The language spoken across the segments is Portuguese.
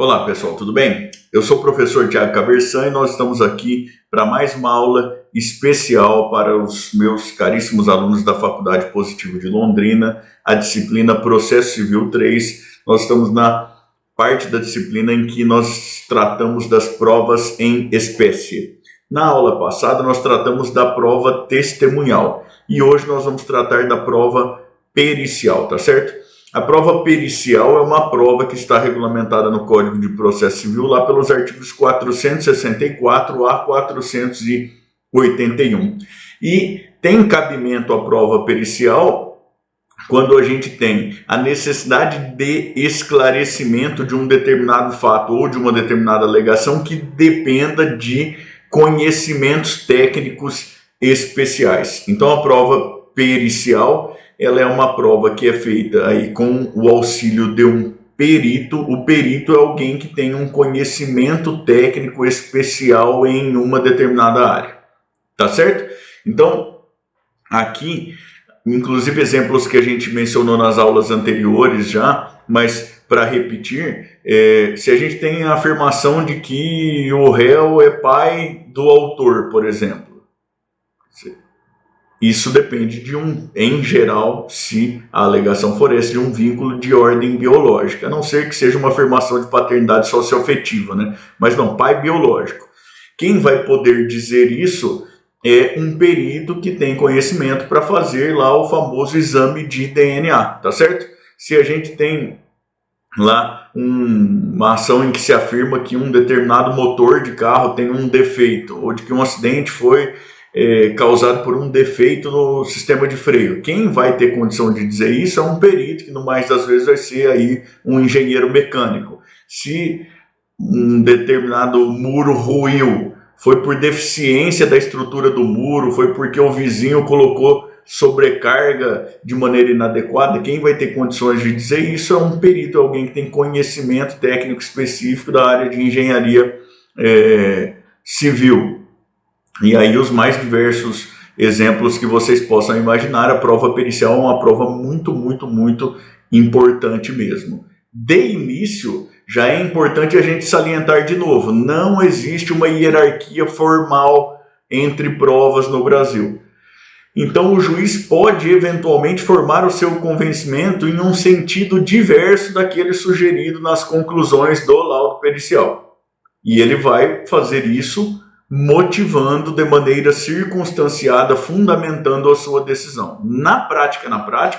Olá pessoal, tudo bem? Eu sou o professor Thiago Cabersan e nós estamos aqui para mais uma aula especial para os meus caríssimos alunos da Faculdade Positivo de Londrina, a disciplina Processo Civil 3. Nós estamos na parte da disciplina em que nós tratamos das provas em espécie. Na aula passada nós tratamos da prova testemunhal e hoje nós vamos tratar da prova pericial, tá certo? A prova pericial é uma prova que está regulamentada no Código de Processo Civil, lá pelos artigos 464 a 481. E tem cabimento a prova pericial quando a gente tem a necessidade de esclarecimento de um determinado fato ou de uma determinada alegação que dependa de conhecimentos técnicos especiais. Então, a prova pericial ela é uma prova que é feita aí com o auxílio de um perito. O perito é alguém que tem um conhecimento técnico especial em uma determinada área, tá certo? Então, aqui, inclusive exemplos que a gente mencionou nas aulas anteriores já, mas para repetir, se a gente tem a afirmação de que o réu é pai do autor, por exemplo, isso depende em geral, se a alegação for essa, de um vínculo de ordem biológica, a não ser que seja uma afirmação de paternidade socioafetiva, né? Mas não, pai biológico. Quem vai poder dizer isso é um perito que tem conhecimento para fazer lá o famoso exame de DNA, tá certo? Se a gente tem lá uma ação em que se afirma que um determinado motor de carro tem um defeito, ou de que um acidente foi causado por um defeito no sistema de freio. Quem vai ter condição de dizer isso é um perito, que no mais das vezes vai ser aí um engenheiro mecânico. Se um determinado muro ruiu, foi por deficiência da estrutura do muro, foi porque o vizinho colocou sobrecarga de maneira inadequada, quem vai ter condições de dizer isso é um perito, é alguém que tem conhecimento técnico específico da área de engenharia civil. E aí os mais diversos exemplos que vocês possam imaginar, a prova pericial é uma prova muito importante mesmo. De início, já é importante a gente salientar de novo, não existe uma hierarquia formal entre provas no Brasil. Então o juiz pode eventualmente formar o seu convencimento em um sentido diverso daquele sugerido nas conclusões do laudo pericial. E ele vai fazer isso motivando de maneira circunstanciada, fundamentando a sua decisão. Na prática,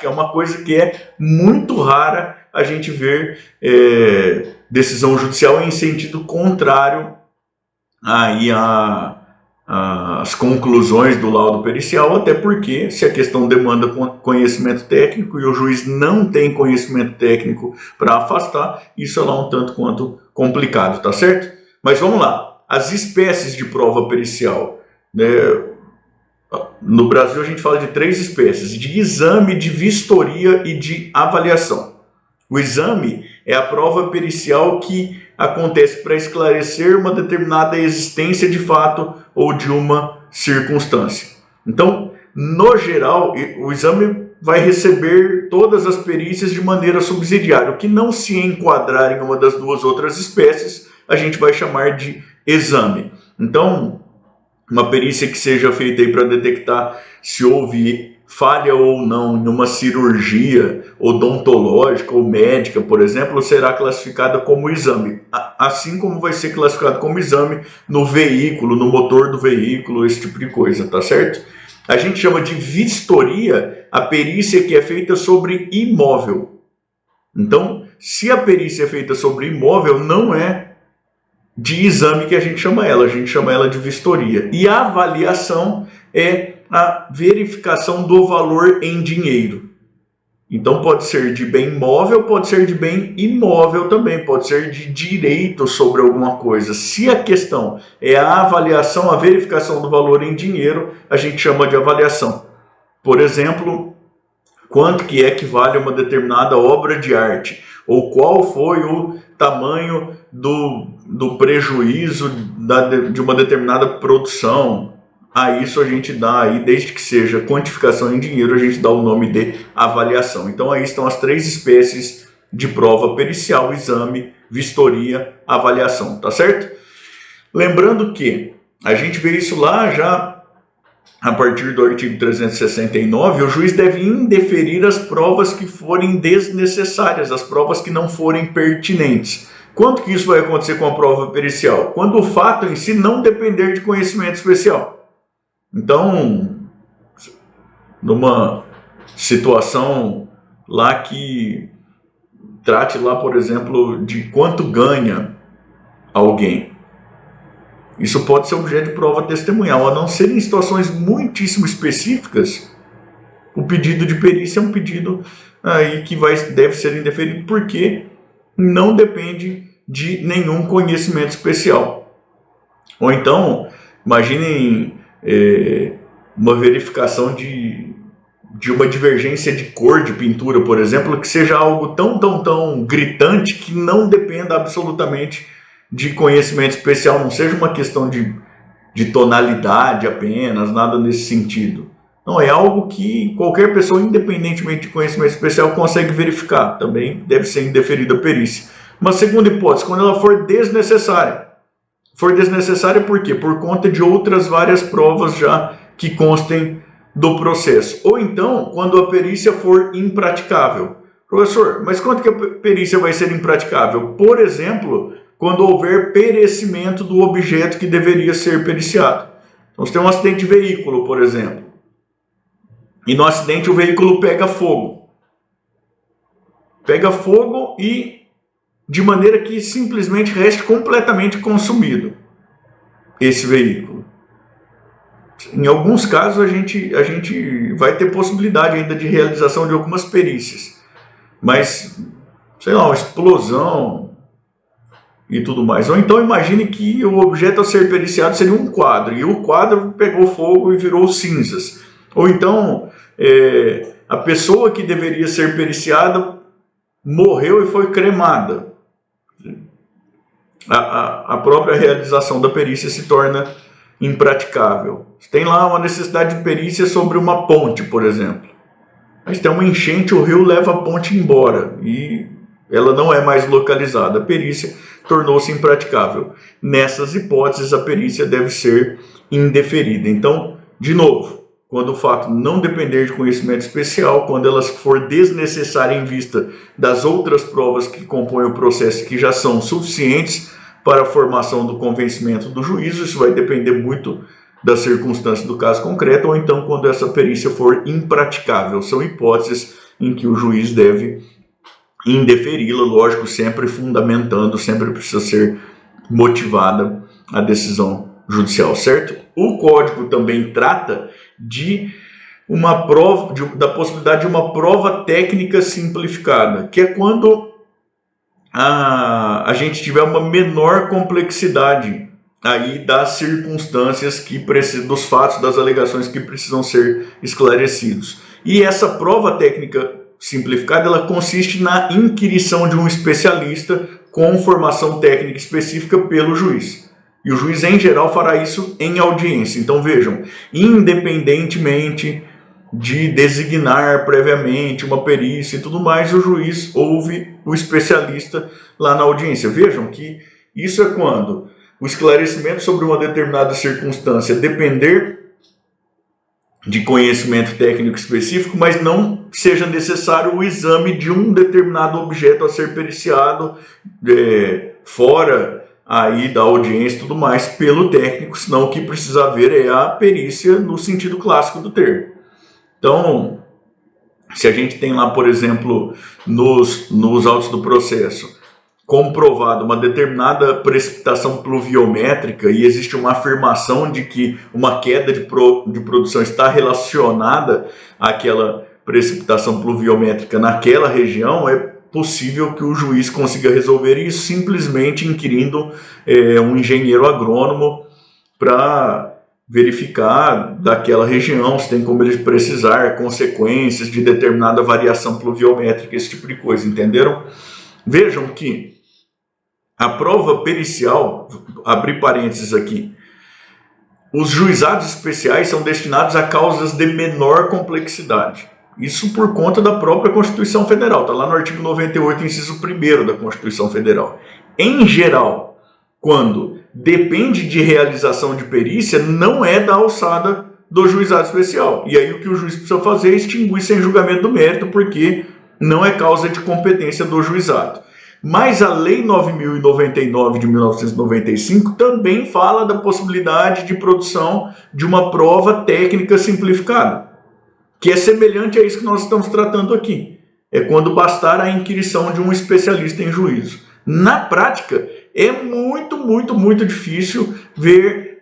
é uma coisa que é muito rara a gente ver decisão judicial em sentido contrário aí às conclusões do laudo pericial, até porque se a questão demanda conhecimento técnico e o juiz não tem conhecimento técnico para afastar, isso é lá um tanto quanto complicado, tá certo? Mas vamos lá. As espécies de prova pericial, né? No Brasil a gente fala de 3 espécies, de exame, de vistoria e de avaliação. O exame é a prova pericial que acontece para esclarecer uma determinada existência de fato ou de uma circunstância. Então, no geral, o exame vai receber todas as perícias de maneira subsidiária. O que não se enquadrar em uma das duas outras espécies, a gente vai chamar de exame. Então, uma perícia que seja feita para detectar se houve falha ou não em uma cirurgia odontológica ou médica, por exemplo, será classificada como exame. Assim como vai ser classificado como exame no veículo, no motor do veículo, esse tipo de coisa, tá certo? A gente chama de vistoria a perícia que é feita sobre imóvel. Então, se a perícia é feita sobre imóvel, não é de exame que a gente chama ela de vistoria. E a avaliação é a verificação do valor em dinheiro. Então pode ser de bem móvel, pode ser de bem imóvel também, pode ser de direito sobre alguma coisa. Se a questão é a avaliação, a verificação do valor em dinheiro, a gente chama de avaliação. Por exemplo, quanto que equivale a uma determinada obra de arte, ou qual foi o tamanho do prejuízo de uma determinada produção. A isso a gente dá, aí, desde que seja quantificação em dinheiro, a gente dá o nome de avaliação. Então aí estão as 3 espécies de prova pericial, exame, vistoria, avaliação, tá certo? Lembrando que a gente vê isso lá já a partir do artigo 369, o juiz deve indeferir as provas que forem desnecessárias, as provas que não forem pertinentes. Quando que isso vai acontecer com a prova pericial? Quando o fato em si não depender de conhecimento especial. Então, numa situação lá que trate lá, por exemplo, de quanto ganha alguém, isso pode ser objeto de prova testemunhal, a não ser em situações muitíssimo específicas. O pedido de perícia é um pedido aí que deve ser indeferido porque não depende de nenhum conhecimento especial. Ou então, imaginem uma verificação de uma divergência de cor de pintura, por exemplo, que seja algo tão gritante que não dependa absolutamente de conhecimento especial, não seja uma questão de tonalidade apenas, nada nesse sentido. Não, é algo que qualquer pessoa, independentemente de conhecimento especial, consegue verificar. Também deve ser indeferida a perícia. Uma segunda hipótese, quando ela for desnecessária. For desnecessária por quê? Por conta de outras várias provas já que constem do processo. Ou então, quando a perícia for impraticável. Professor, mas quando que a perícia vai ser impraticável? Por exemplo, quando houver perecimento do objeto que deveria ser periciado. Então, você tem um acidente de veículo, por exemplo. E no acidente o veículo pega fogo. Pega fogo e de maneira que simplesmente reste completamente consumido esse veículo. Em alguns casos a gente vai ter possibilidade ainda de realização de algumas perícias. Mas, sei lá, uma explosão e tudo mais. Ou então imagine que o objeto a ser periciado seria um quadro, e o quadro pegou fogo e virou cinzas. Ou então a pessoa que deveria ser periciada morreu e foi cremada. A própria realização da perícia se torna impraticável. Tem lá uma necessidade de perícia sobre uma ponte, por exemplo. Mas tem uma enchente, o rio leva a ponte embora e ela não é mais localizada. A perícia tornou-se impraticável. Nessas hipóteses, a perícia deve ser indeferida. Então, de novo, quando o fato não depender de conhecimento especial, quando ela for desnecessária em vista das outras provas que compõem o processo que já são suficientes para a formação do convencimento do juízo, isso vai depender muito das circunstâncias do caso concreto, ou então quando essa perícia for impraticável. São hipóteses em que o juiz deve indeferi-la, lógico, sempre fundamentando, sempre precisa ser motivada a decisão judicial, certo? O Código também trata de uma prova, da possibilidade de uma prova técnica simplificada, que é quando a gente tiver uma menor complexidade aí das circunstâncias que precisam, dos fatos, das alegações que precisam ser esclarecidos. E essa prova técnica simplificada, ela consiste na inquirição de um especialista com formação técnica específica pelo juiz. E o juiz, em geral, fará isso em audiência. Então, vejam, independentemente de designar previamente uma perícia e tudo mais, o juiz ouve o especialista lá na audiência. Vejam que isso é quando o esclarecimento sobre uma determinada circunstância depender de conhecimento técnico específico, mas não seja necessário o exame de um determinado objeto a ser periciado fora aí da audiência e tudo mais pelo técnico, senão o que precisa haver é a perícia no sentido clássico do termo. Então, se a gente tem lá, por exemplo, nos autos do processo, comprovado uma determinada precipitação pluviométrica e existe uma afirmação de que uma queda de produção está relacionada àquela precipitação pluviométrica naquela região, é possível que o juiz consiga resolver isso simplesmente inquirindo um engenheiro agrônomo para verificar daquela região se tem como eles precisar consequências de determinada variação pluviométrica, esse tipo de coisa, entenderam? Vejam que a prova pericial, abrir parênteses aqui, os juizados especiais são destinados a causas de menor complexidade. Isso por conta da própria Constituição Federal. Está lá no artigo 98, inciso 1º da Constituição Federal. Em geral, quando depende de realização de perícia, não é da alçada do juizado especial. E aí o que o juiz precisa fazer é extinguir sem julgamento do mérito, porque não é causa de competência do juizado. Mas a Lei 9.099 de 1995 também fala da possibilidade de produção de uma prova técnica simplificada, que é semelhante a isso que nós estamos tratando aqui. É quando bastar a inquirição de um especialista em juízo. Na prática, é muito difícil ver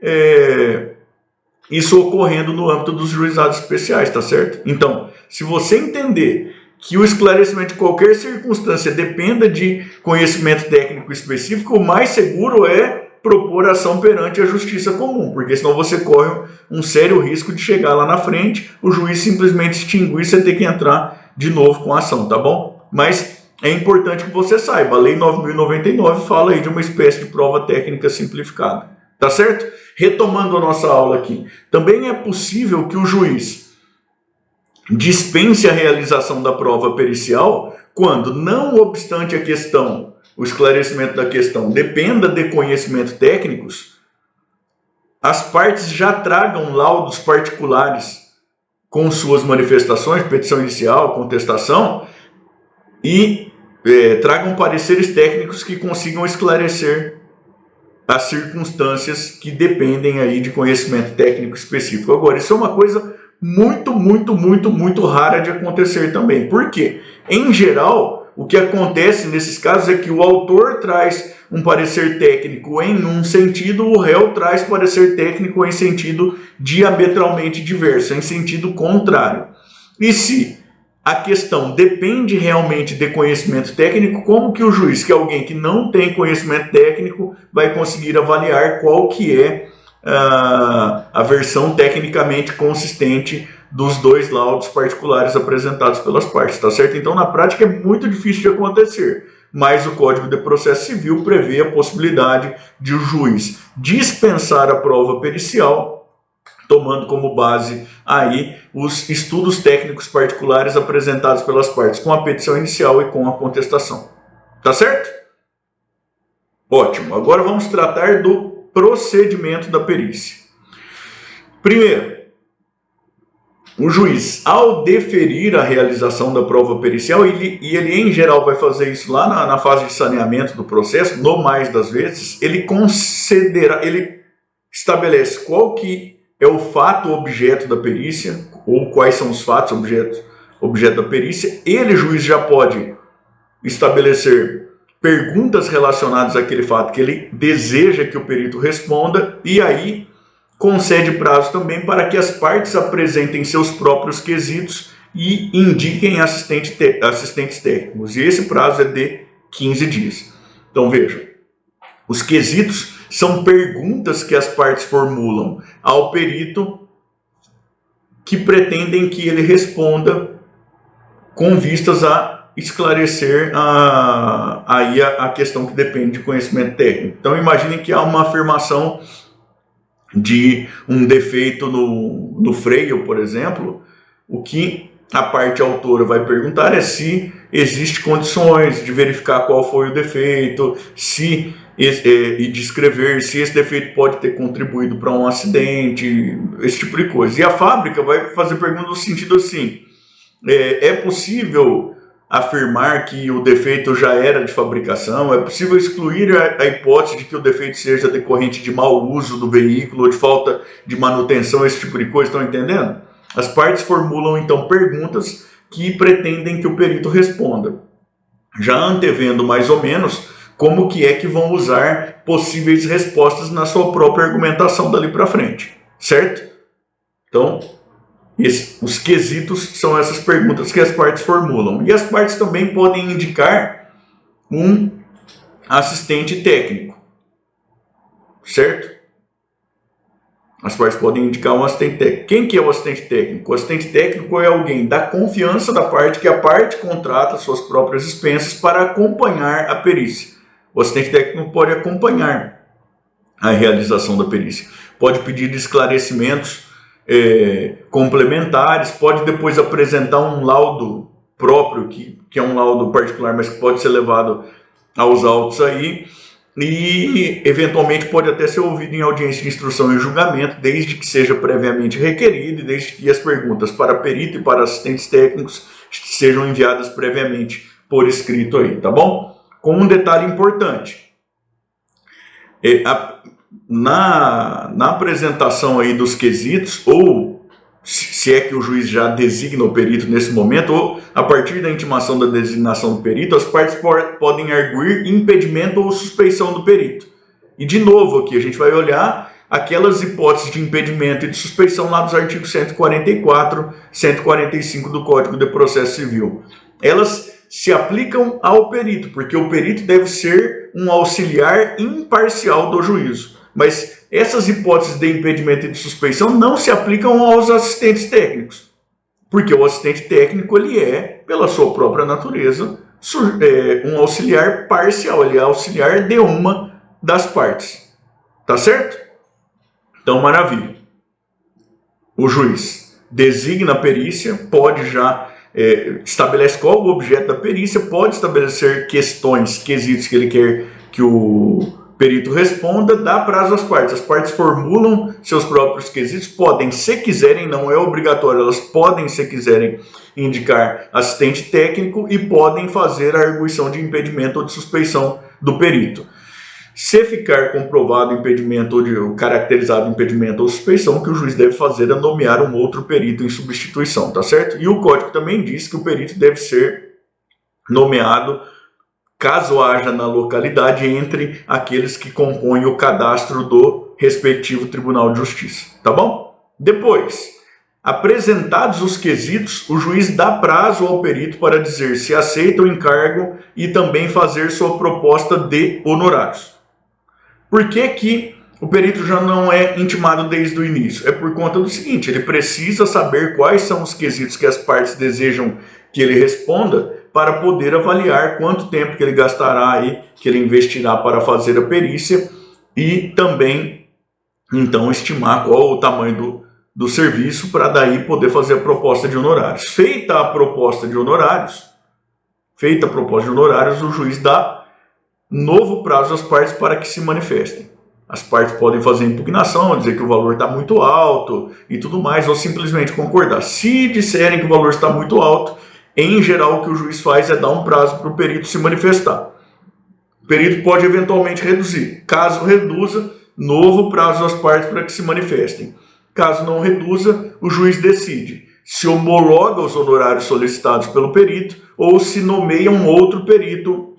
isso ocorrendo no âmbito dos juizados especiais, tá certo? Então, se você entender que o esclarecimento de qualquer circunstância dependa de conhecimento técnico específico, o mais seguro é propor ação perante a justiça comum, porque senão você corre um sério risco de chegar lá na frente, o juiz simplesmente extinguir e você ter que entrar de novo com a ação, tá bom? Mas é importante que você saiba, a Lei 9.099 fala aí de uma espécie de prova técnica simplificada, tá certo? Retomando a nossa aula aqui, também é possível que o juiz dispense a realização da prova pericial quando, não obstante a questão, o esclarecimento da questão dependa de conhecimentos técnicos, as partes já tragam laudos particulares com suas manifestações, petição inicial, contestação, e tragam pareceres técnicos que consigam esclarecer as circunstâncias que dependem aí de conhecimento técnico específico. Agora, isso é uma coisa muito rara de acontecer também. Por quê? Em geral, o que acontece nesses casos é que o autor traz um parecer técnico em um sentido, o réu traz parecer técnico em sentido diametralmente diverso, em sentido contrário. E se a questão depende realmente de conhecimento técnico, como que o juiz, que é alguém que não tem conhecimento técnico, vai conseguir avaliar qual que é a versão tecnicamente consistente dos dois laudos particulares apresentados pelas partes, tá certo? Então, na prática, é muito difícil de acontecer, mas o Código de Processo Civil prevê a possibilidade de o juiz dispensar a prova pericial, tomando como base aí os estudos técnicos particulares apresentados pelas partes com a petição inicial e com a contestação. Tá certo? Ótimo. Agora vamos tratar do procedimento da perícia. Primeiro, o juiz, ao deferir a realização da prova pericial, ele em geral vai fazer isso lá na fase de saneamento do processo, no mais das vezes, ele estabelece qual que é o fato objeto da perícia, ou quais são os fatos objeto da perícia. Ele, juiz, já pode estabelecer perguntas relacionadas àquele fato que ele deseja que o perito responda, e aí concede prazo também para que as partes apresentem seus próprios quesitos e indiquem assistentes técnicos. E esse prazo é de 15 dias. Então vejam, os quesitos são perguntas que as partes formulam ao perito que pretendem que ele responda com vistas a esclarecer a questão que depende de conhecimento técnico. Então imaginem que há uma afirmação de um defeito no freio, por exemplo. O que a parte autora vai perguntar é se existe condições de verificar qual foi o defeito, e descrever se esse defeito pode ter contribuído para um acidente, esse tipo de coisa. E a fábrica vai fazer pergunta no sentido assim: é possível afirmar que o defeito já era de fabricação? É possível excluir a hipótese de que o defeito seja decorrente de mau uso do veículo ou de falta de manutenção, esse tipo de coisa? Estão entendendo? As partes formulam então perguntas que pretendem que o perito responda, já antevendo mais ou menos como que é que vão usar possíveis respostas na sua própria argumentação dali para frente, certo? Então, os quesitos são essas perguntas que as partes formulam. E as partes também podem indicar um assistente técnico, certo? As partes podem indicar um assistente técnico. Quem que é o assistente técnico? O assistente técnico é alguém da confiança da parte, que a parte contrata suas próprias expensas para acompanhar a perícia. O assistente técnico pode acompanhar a realização da perícia. Pode pedir esclarecimentos complementares, pode depois apresentar um laudo próprio, que é um laudo particular, mas que pode ser levado aos autos aí, e eventualmente pode até ser ouvido em audiência de instrução e julgamento, desde que seja previamente requerido e desde que as perguntas para perito e para assistentes técnicos sejam enviadas previamente por escrito aí, tá bom? Com um detalhe importante, na apresentação aí dos quesitos, ou se é que o juiz já designa o perito nesse momento, ou a partir da intimação da designação do perito, as partes podem arguir impedimento ou suspeição do perito. E de novo aqui a gente vai olhar aquelas hipóteses de impedimento e de suspeição lá dos artigos 144, 145 do Código de Processo Civil. Elas se aplicam ao perito, porque o perito deve ser um auxiliar imparcial do juízo. Mas essas hipóteses de impedimento e de suspeição não se aplicam aos assistentes técnicos, porque o assistente técnico ele é, pela sua própria natureza, um auxiliar parcial, ele é auxiliar de uma das partes. Tá certo? Então, maravilha. O juiz designa a perícia, pode já estabelece qual o objeto da perícia, pode estabelecer questões, quesitos que ele quer que o perito responda, dá prazo às partes. As partes formulam seus próprios quesitos, podem, se quiserem, não é obrigatório, elas podem, se quiserem, indicar assistente técnico e podem fazer a arguição de impedimento ou de suspeição do perito. Se ficar comprovado impedimento ou caracterizado impedimento ou suspeição, o que o juiz deve fazer é nomear um outro perito em substituição, tá certo? E o Código também diz que o perito deve ser nomeado caso haja na localidade entre aqueles que compõem o cadastro do respectivo Tribunal de Justiça, tá bom? Depois, apresentados os quesitos, o juiz dá prazo ao perito para dizer se aceita o encargo e também fazer sua proposta de honorários. Por que o perito já não é intimado desde o início? É por conta do seguinte, ele precisa saber quais são os quesitos que as partes desejam que ele responda para poder avaliar quanto tempo que ele gastará aí, que ele investirá para fazer a perícia e também, então, estimar qual o tamanho do serviço para daí poder fazer a proposta de honorários. Feita a proposta de honorários, o juiz dá novo prazo às partes para que se manifestem. As partes podem fazer impugnação, dizer que o valor está muito alto e tudo mais, ou simplesmente concordar. Se disserem que o valor está muito alto, em geral o que o juiz faz é dar um prazo para o perito se manifestar. O perito pode eventualmente reduzir. Caso reduza, novo prazo às partes para que se manifestem. Caso não reduza, o juiz decide se homologa os honorários solicitados pelo perito ou se nomeia um outro perito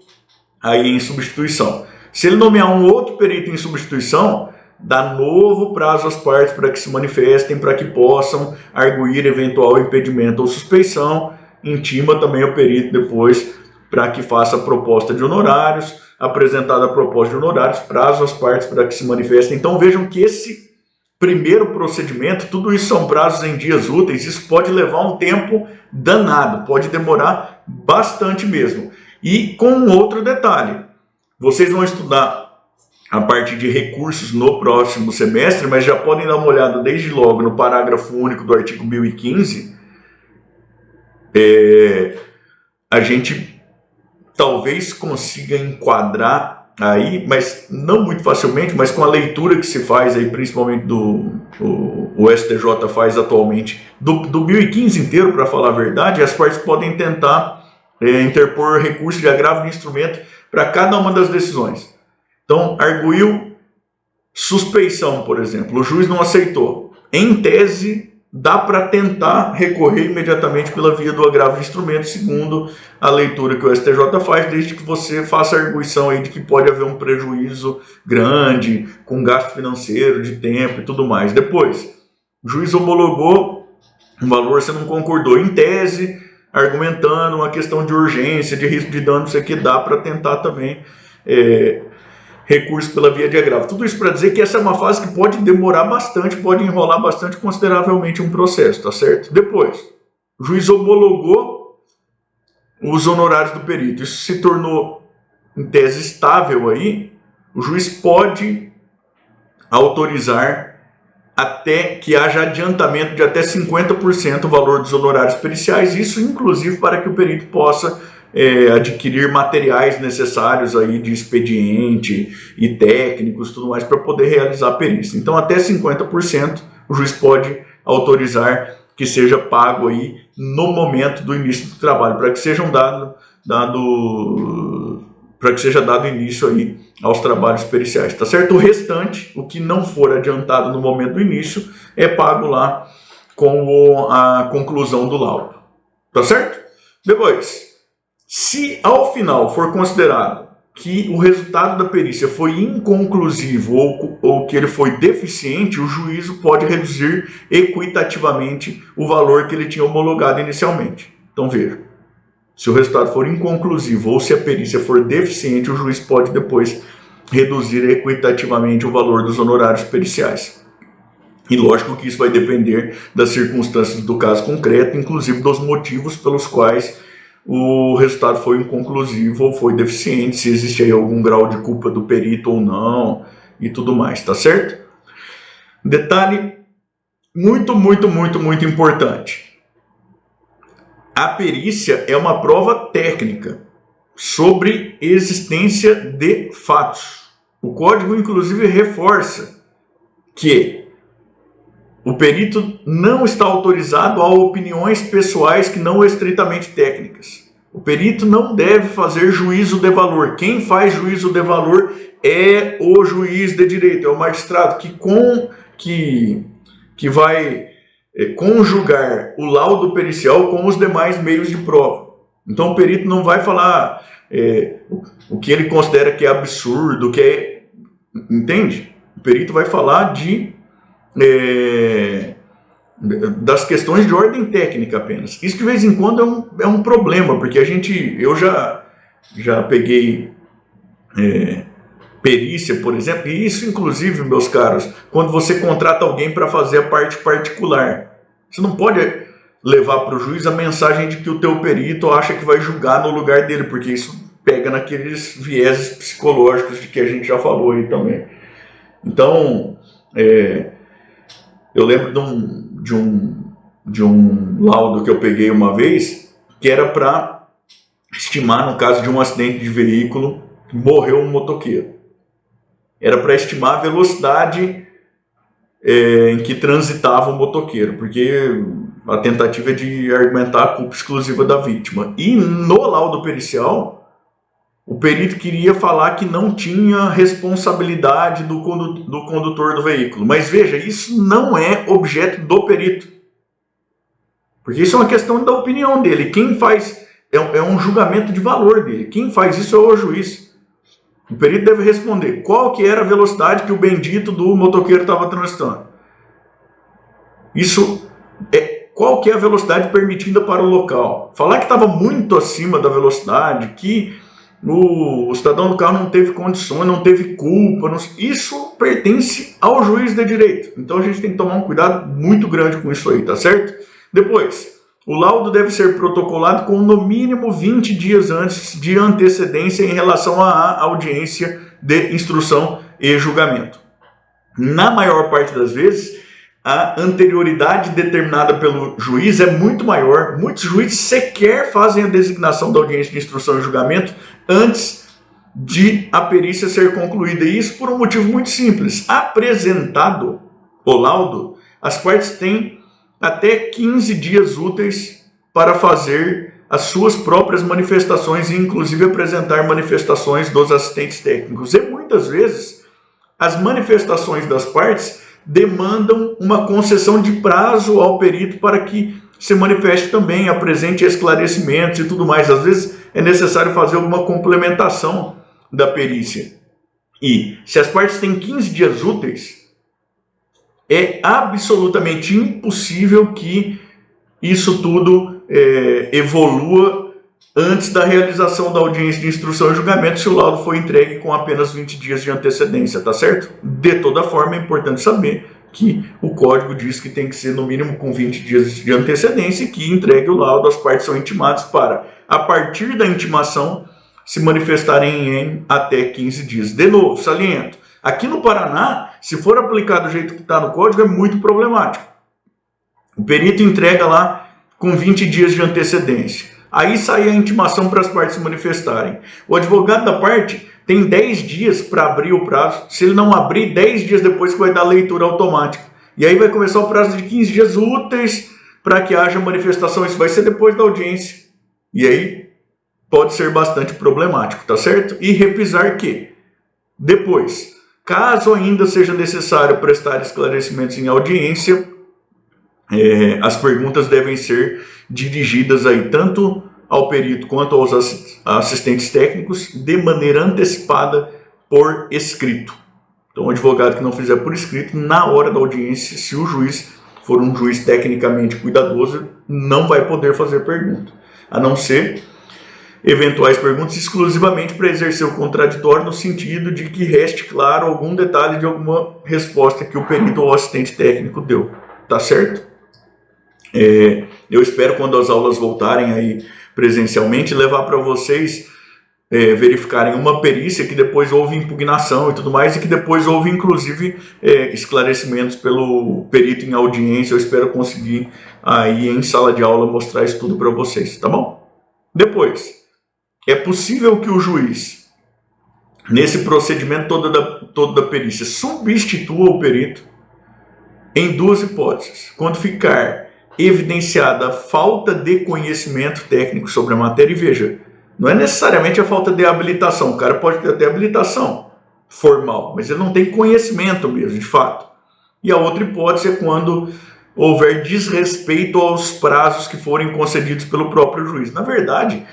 aí em substituição. Se ele nomear um outro perito em substituição, dá novo prazo às partes para que se manifestem, para que possam arguir eventual impedimento ou suspeição, intima também o perito depois para que faça a proposta de honorários, apresentada a proposta de honorários, prazo às partes para que se manifestem. Então vejam que esse primeiro procedimento, tudo isso são prazos em dias úteis, isso pode levar um tempo danado, pode demorar bastante mesmo. E com um outro detalhe, vocês vão estudar a parte de recursos no próximo semestre, mas já podem dar uma olhada desde logo no parágrafo único do artigo 1015. A gente talvez consiga enquadrar aí, mas não muito facilmente, mas com a leitura que se faz aí, principalmente o STJ faz atualmente, do 1015 inteiro, para falar a verdade, as partes podem tentar interpor recurso de agravo de instrumento para cada uma das decisões. Então, arguiu suspeição, por exemplo, o juiz não aceitou. Em tese, dá para tentar recorrer imediatamente pela via do agravo de instrumento, segundo a leitura que o STJ faz, desde que você faça a arguição aí de que pode haver um prejuízo grande, com gasto financeiro, de tempo e tudo mais. Depois, o juiz homologou um valor, você não concordou. Em tese, argumentando uma questão de urgência, de risco de dano, isso aqui dá para tentar também recurso pela via de agravo. Tudo isso para dizer que essa é uma fase que pode demorar bastante, pode enrolar bastante consideravelmente um processo, tá certo? Depois, o juiz homologou os honorários do perito. Isso se tornou, em tese, estável aí. O juiz pode autorizar até que haja adiantamento de até 50% do valor dos honorários periciais, isso inclusive para que o perito possa adquirir materiais necessários aí de expediente e técnicos, tudo mais, para poder realizar a perícia. Então, até 50% o juiz pode autorizar que seja pago aí no momento do início do trabalho, para que seja dado início aí aos trabalhos periciais, tá certo? O restante, o que não for adiantado no momento do início, é pago lá com a conclusão do laudo, tá certo? Depois, se ao final for considerado que o resultado da perícia foi inconclusivo ou que ele foi deficiente, o juízo pode reduzir equitativamente o valor que ele tinha homologado inicialmente. Então veja, se o resultado for inconclusivo ou se a perícia for deficiente, o juiz pode depois reduzir equitativamente o valor dos honorários periciais. E lógico que isso vai depender das circunstâncias do caso concreto, inclusive dos motivos pelos quais o resultado foi inconclusivo ou foi deficiente, se existe aí algum grau de culpa do perito ou não, e tudo mais, tá certo? Detalhe muito importante. A perícia é uma prova técnica sobre existência de fatos. O código, inclusive, reforça que o perito não está autorizado a opiniões pessoais que não estritamente técnicas. O perito não deve fazer juízo de valor. Quem faz juízo de valor é o juiz de direito, é o magistrado que vai conjugar o laudo pericial com os demais meios de prova. Então o perito não vai falar o que ele considera que é absurdo, entende? O perito vai falar das questões de ordem técnica apenas. Isso de vez em quando é um problema, porque eu já peguei perícia, por exemplo, e isso inclusive, meus caros, quando você contrata alguém para fazer a parte particular, você não pode levar para o juiz a mensagem de que o teu perito acha que vai julgar no lugar dele, porque isso pega naqueles vieses psicológicos de que a gente já falou aí também. Então, eu lembro de um laudo que eu peguei uma vez, que era para estimar, no caso de um acidente de veículo, morreu um motoqueiro. Era para estimar a velocidade em que transitava o motoqueiro, porque a tentativa é de argumentar a culpa exclusiva da vítima. E no laudo pericial, o perito queria falar que não tinha responsabilidade do condutor do veículo. Mas veja, isso não é objeto do perito. Porque isso é uma questão da opinião dele. Quem faz é um julgamento de valor dele. Quem faz isso é o juiz. O perito deve responder qual que era a velocidade que o bendito do motoqueiro estava transitando. Qual que é a velocidade permitida para o local. Falar que estava muito acima da velocidade, que o cidadão do carro não teve condições, não teve culpa, isso pertence ao juiz de direito. Então a gente tem que tomar um cuidado muito grande com isso aí, tá certo? Depois, o laudo deve ser protocolado com no mínimo 20 dias antes de antecedência em relação à audiência de instrução e julgamento. Na maior parte das vezes, a anterioridade determinada pelo juiz é muito maior. Muitos juízes sequer fazem a designação da audiência de instrução e julgamento antes de a perícia ser concluída. E isso por um motivo muito simples. Apresentado o laudo, as partes têm até 15 dias úteis para fazer as suas próprias manifestações e inclusive apresentar manifestações dos assistentes técnicos. E muitas vezes as manifestações das partes demandam uma concessão de prazo ao perito para que se manifeste também, apresente esclarecimentos e tudo mais. Às vezes é necessário fazer alguma complementação da perícia. E se as partes têm 15 dias úteis, é absolutamente impossível que isso tudo evolua antes da realização da audiência de instrução e julgamento, se o laudo foi entregue com apenas 20 dias de antecedência, tá certo? De toda forma, é importante saber que o código diz que tem que ser no mínimo com 20 dias de antecedência e que entregue o laudo, as partes são intimadas para, a partir da intimação, se manifestarem em até 15 dias. De novo, saliento, aqui no Paraná Se for aplicado do jeito que está no código, é muito problemático. O perito entrega lá com 20 dias de antecedência. Aí sai a intimação para as partes se manifestarem. O advogado da parte tem 10 dias para abrir o prazo. Se ele não abrir, 10 dias depois que vai dar leitura automática. E aí vai começar o prazo de 15 dias úteis para que haja manifestação. Isso vai ser depois da audiência. E aí pode ser bastante problemático, tá certo? E repisar que, depois, caso ainda seja necessário prestar esclarecimentos em audiência, as perguntas devem ser dirigidas aí tanto ao perito quanto aos assistentes técnicos de maneira antecipada por escrito. Então, o advogado que não fizer por escrito, na hora da audiência, se o juiz for um juiz tecnicamente cuidadoso, não vai poder fazer pergunta, a não ser eventuais perguntas exclusivamente para exercer o contraditório, no sentido de que reste claro algum detalhe de alguma resposta que o perito ou o assistente técnico deu. Tá certo? Eu espero, quando as aulas voltarem aí presencialmente, levar para vocês verificarem uma perícia que depois houve impugnação e tudo mais, e que depois houve inclusive esclarecimentos pelo perito em audiência. Eu espero conseguir aí em sala de aula mostrar isso tudo para vocês, tá bom? Depois, é possível que o juiz, nesse procedimento todo da perícia, substitua o perito em duas hipóteses. Quando ficar evidenciada a falta de conhecimento técnico sobre a matéria, e veja, não é necessariamente a falta de habilitação, o cara pode ter até habilitação formal, mas ele não tem conhecimento mesmo, de fato. E a outra hipótese é quando houver desrespeito aos prazos que forem concedidos pelo próprio juiz. Na verdade,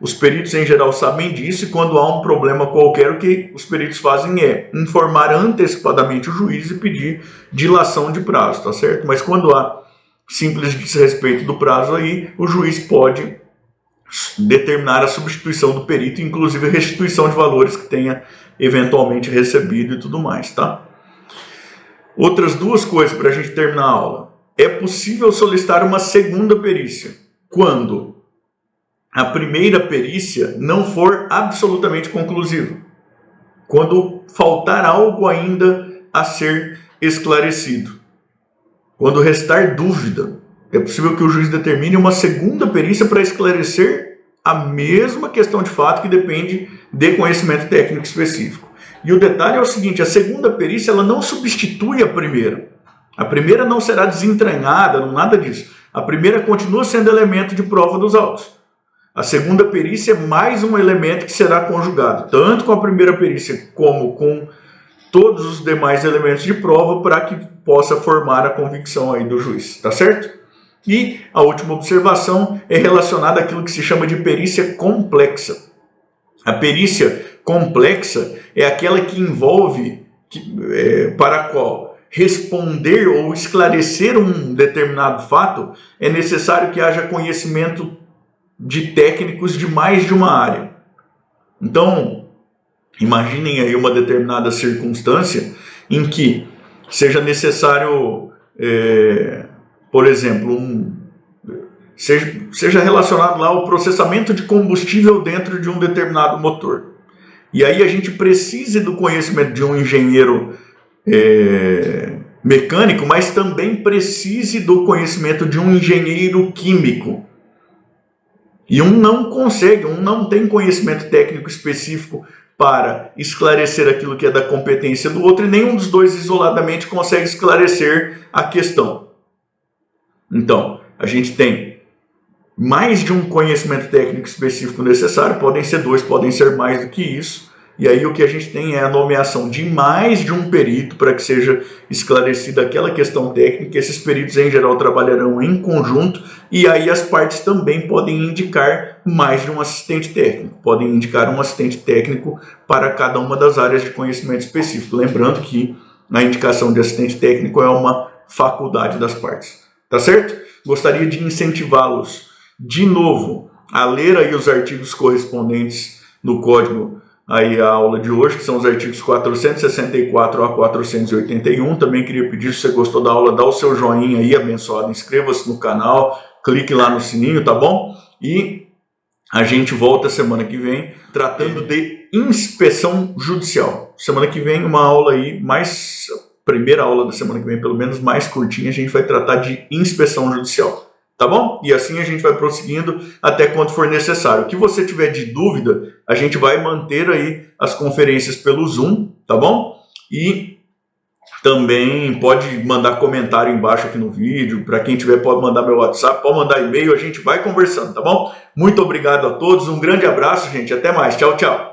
os peritos em geral sabem disso, e quando há um problema qualquer, o que os peritos fazem é informar antecipadamente o juiz e pedir dilação de prazo, tá certo? Mas quando há simples desrespeito do prazo, aí o juiz pode determinar a substituição do perito, inclusive a restituição de valores que tenha eventualmente recebido e tudo mais, tá? Outras duas coisas para a gente terminar a aula. É possível solicitar uma segunda perícia quando a primeira perícia não for absolutamente conclusiva, quando faltar algo ainda a ser esclarecido, quando restar dúvida. É possível que o juiz determine uma segunda perícia para esclarecer a mesma questão de fato que depende de conhecimento técnico específico. E o detalhe é o seguinte: a segunda perícia ela não substitui a primeira. A primeira não será desentranhada, não nada disso. A primeira continua sendo elemento de prova dos autos. A segunda perícia é mais um elemento que será conjugado, tanto com a primeira perícia como com todos os demais elementos de prova, para que possa formar a convicção aí do juiz, tá certo? E a última observação é relacionada àquilo que se chama de perícia complexa. A perícia complexa é aquela que envolve, para a qual responder ou esclarecer um determinado fato é necessário que haja conhecimento de técnicos de mais de uma área. Então, imaginem aí uma determinada circunstância em que seja necessário, por exemplo, seja relacionado lá ao processamento de combustível dentro de um determinado motor. E aí a gente precise do conhecimento de um engenheiro mecânico, mas também precise do conhecimento de um engenheiro químico. E um não consegue, um não tem conhecimento técnico específico para esclarecer aquilo que é da competência do outro, e nenhum dos dois isoladamente consegue esclarecer a questão. Então, a gente tem mais de um conhecimento técnico específico necessário, podem ser dois, podem ser mais do que isso, e aí o que a gente tem é a nomeação de mais de um perito para que seja esclarecida aquela questão técnica. Esses peritos em geral trabalharão em conjunto, e aí as partes também podem indicar mais de um assistente técnico, podem indicar um assistente técnico para cada uma das áreas de conhecimento específico, lembrando que a indicação de assistente técnico é uma faculdade das partes, tá certo? Gostaria de incentivá-los de novo a ler aí os artigos correspondentes no código aí a aula de hoje, que são os artigos 464 a 481. Também queria pedir, se você gostou da aula, dá o seu joinha aí, abençoado, inscreva-se no canal, clique lá no sininho, tá bom? E a gente volta semana que vem tratando de inspeção judicial. Semana que vem uma aula aí mais primeira aula da semana que vem, pelo menos mais curtinha, a gente vai tratar de inspeção judicial. Tá bom? E assim a gente vai prosseguindo até quando for necessário. O que você tiver de dúvida, a gente vai manter aí as conferências pelo Zoom, tá bom? E também pode mandar comentário embaixo aqui no vídeo. Para quem tiver, pode mandar meu WhatsApp, pode mandar e-mail, a gente vai conversando, tá bom? Muito obrigado a todos, um grande abraço, gente. Até mais. Tchau, tchau.